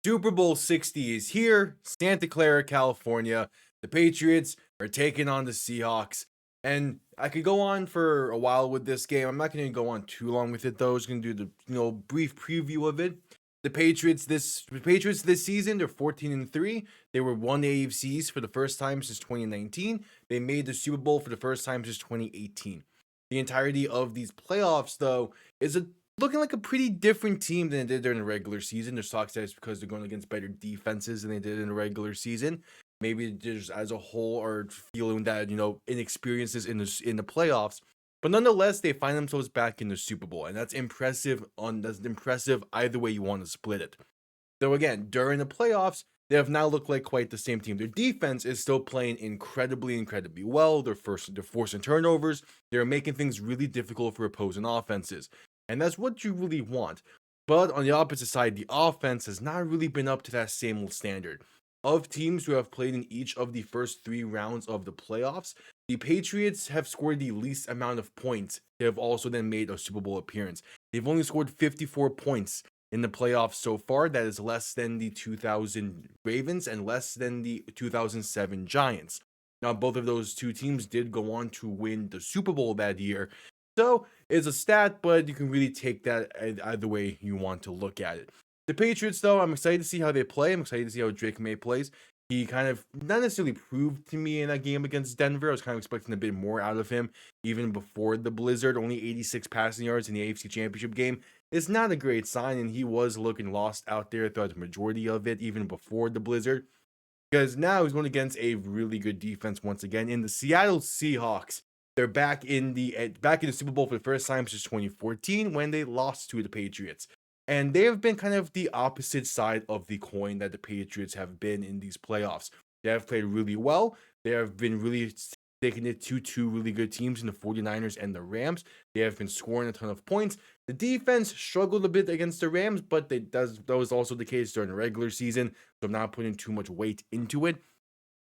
Super Bowl 60 is here, Santa Clara, California. The Patriots are taking on the Seahawks. And I could go on for a while with this game. I'm not going to go on too long with it though. I'm just going to do the brief preview of it. The Patriots this season, they're 14-3. They were one AFCs for the first time since 2019. They made the Super Bowl for the first time since 2018. The entirety of these playoffs though is looking like a pretty different team than they did during the regular season. Their stock says because they're going against better defenses than they did in the regular season. Maybe just as a whole are feeling that inexperiences in the playoffs. But nonetheless, they find themselves back in the Super Bowl, and that's impressive. That's impressive either way you want to split it. Though again, during the playoffs, they have now looked like quite the same team. Their defense is still playing incredibly well. They're forcing turnovers. They're making things really difficult for opposing offenses. And that's what you really want. But on the opposite side, the offense has not really been up to that same standard. Of teams who have played in each of the first three rounds of the playoffs, the Patriots have scored the least amount of points. They have also then made a Super Bowl appearance. They've only scored 54 points in the playoffs so far. That is less than the 2000 Ravens and less than the 2007 Giants. Now, both of those two teams did go on to win the Super Bowl that year. So it's a stat, but you can really take that either way you want to look at it. The Patriots, though, I'm excited to see how they play. I'm excited to see how Drake May plays. He kind of not necessarily proved to me in that game against Denver. I was kind of expecting a bit more out of him even before the blizzard. Only 86 passing yards in the AFC Championship game is not a great sign, and he was looking lost out there throughout the majority of it, even before the blizzard. Because now he's going against a really good defense once again in the Seattle Seahawks. They're back in the Super Bowl for the first time since 2014 when they lost to the Patriots. And they have been kind of the opposite side of the coin that the Patriots have been in these playoffs. They have played really well. They have been really taking it to two really good teams in the 49ers and the Rams. They have been scoring a ton of points. The defense struggled a bit against the Rams, but that was also the case during the regular season. So I'm not putting too much weight into it.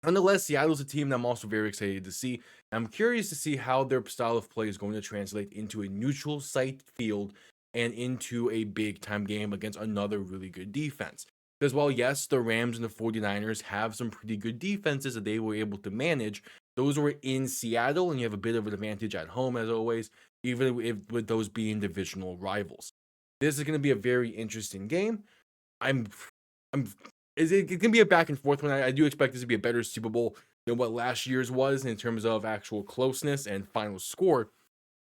Nonetheless, Seattle's a team that I'm also very excited to see. I'm curious to see how their style of play is going to translate into a neutral site field and into a big time game against another really good defense. Because while yes, the Rams and the 49ers have some pretty good defenses that they were able to manage, those were in Seattle, and you have a bit of an advantage at home as always, even if with those being divisional rivals. This is going to be a very interesting game. I'm I'm it can be a back and forth one. I do expect this to be a better Super Bowl than what last year's was in terms of actual closeness and final score.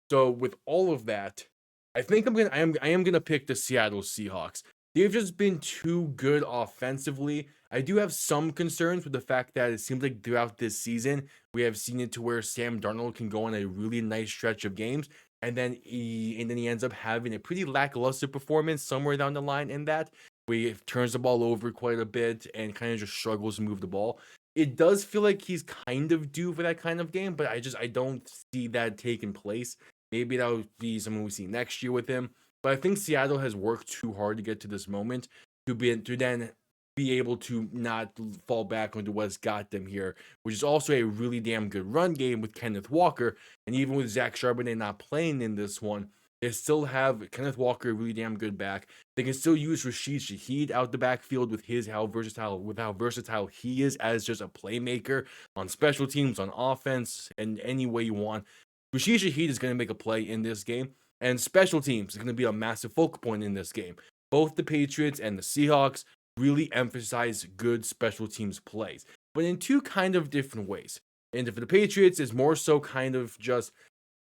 So with all of that, I think I am gonna pick the Seattle Seahawks. They've just been too good offensively. I do have some concerns with the fact that it seems like throughout this season we have seen it to where Sam Darnold can go on a really nice stretch of games, and then he ends up having a pretty lackluster performance somewhere down the line in that where he turns the ball over quite a bit and kind of just struggles to move the ball. It does feel like he's kind of due for that kind of game, but I don't see that taking place. Maybe that would be something we see next year with him. But I think Seattle has worked too hard to get to this moment to then be able to not fall back onto what's got them here, which is also a really damn good run game with Kenneth Walker. And even with Zach Charbonnet not playing in this one, they still have Kenneth Walker, a really damn good back. They can still use Rashid Shaheed out the backfield with how versatile he is as just a playmaker on special teams, on offense, and any way you want. Rashid Shaheed is going to make a play in this game, and special teams is going to be a massive focal point in this game. Both the Patriots and the Seahawks really emphasize good special teams plays, but in two kind of different ways. And for the Patriots, is more so kind of just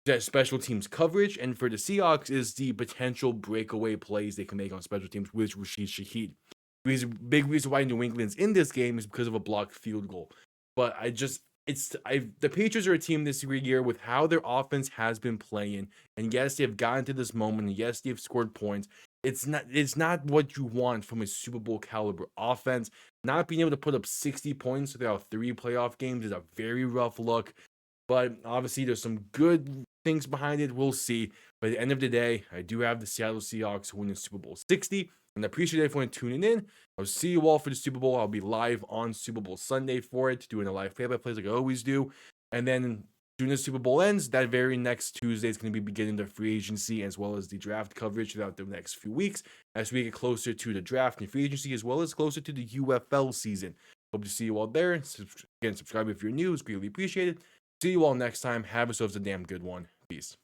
that special teams coverage, and for the Seahawks is the potential breakaway plays they can make on special teams with Rashid Shaheed. The big reason why New England's in this game is because of a blocked field goal. But the Patriots are a team this year with how their offense has been playing, and yes, they've gotten to this moment, and yes, they've scored points. It's not what you want from a Super Bowl caliber offense. Not being able to put up 60 points throughout 3 playoff games is a very rough look. But obviously, there's some good things behind it. We'll see. But at the end of the day, I do have the Seattle Seahawks winning Super Bowl 60. And I appreciate everyone tuning in. I'll see you all for the Super Bowl. I'll be live on Super Bowl Sunday for it, doing a live play-by-play like I always do. And then soon as Super Bowl ends, that very next Tuesday is going to be beginning the free agency as well as the draft coverage throughout the next few weeks as we get closer to the draft and free agency as well as closer to the UFL season. Hope to see you all there. Again, subscribe if you're new. It's greatly appreciated. See you all next time. Have yourselves a damn good one. Peace.